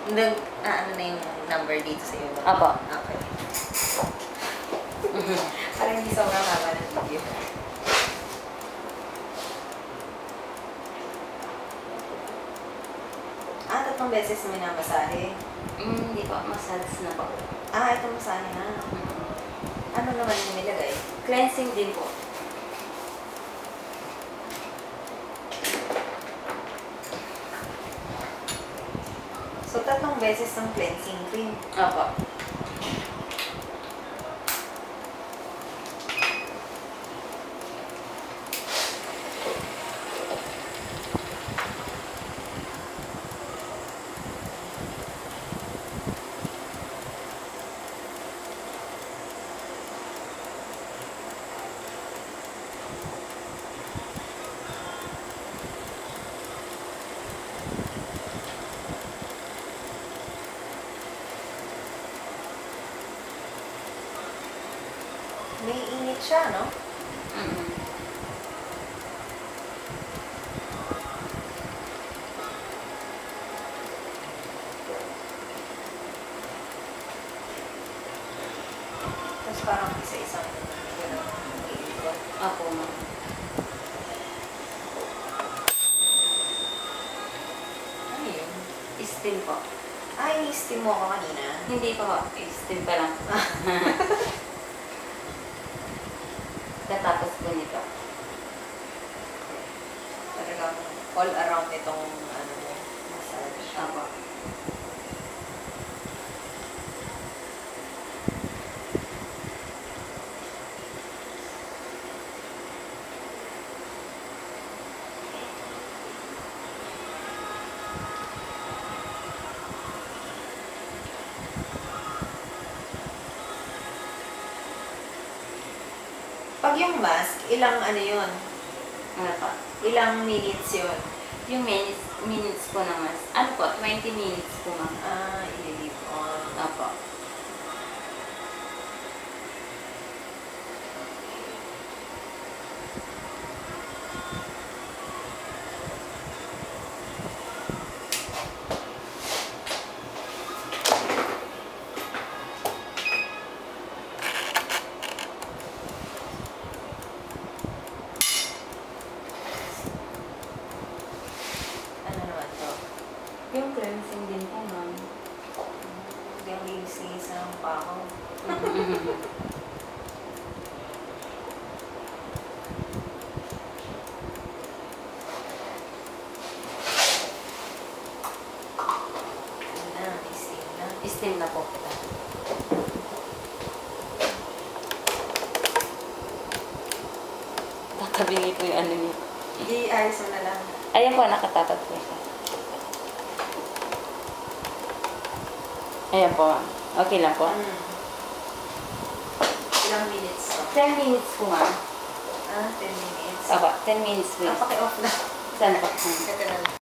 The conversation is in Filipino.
Ano na yung number dito sa iyo? Apo. Okay. Parang hindi sobrang haba ng video. Tatlong beses na minamasahe. Hindi po. Massage na po. Ito masahe na. Ano naman yung nilagay? Cleansing din po. So, tatlong beses ng cleansing cream. Apo. May init siya, no? Tapos parang isa-isang gano'n. Apo, ma'am. Ano yun? Steam po. Ini-steam mo ako kanina. Hindi po. Steam pa lang. Katapos po nito. Talagang all around itong massage. Apo. Pag yung mask, ilang yun? Ano po? Ilang minutes yun? Yung minutes po na mas. Ano po? 20 minutes po, ma'am. I-leave on. Apo. Ano naman to? Yung cleansing din po, ma'am. Yung linis ng pako. Steam na. Steam na po. Tatabingi po yung ano niyo. I-ayos mo na lang. Ayan po, nakatapat po siya. Ayan po. Okay lang po. Ilang minutes to? 10 minutes po, ma'am. 10 minutes. Aba, 10 minutes po. Paki-off na. Saan po? Ito na lang.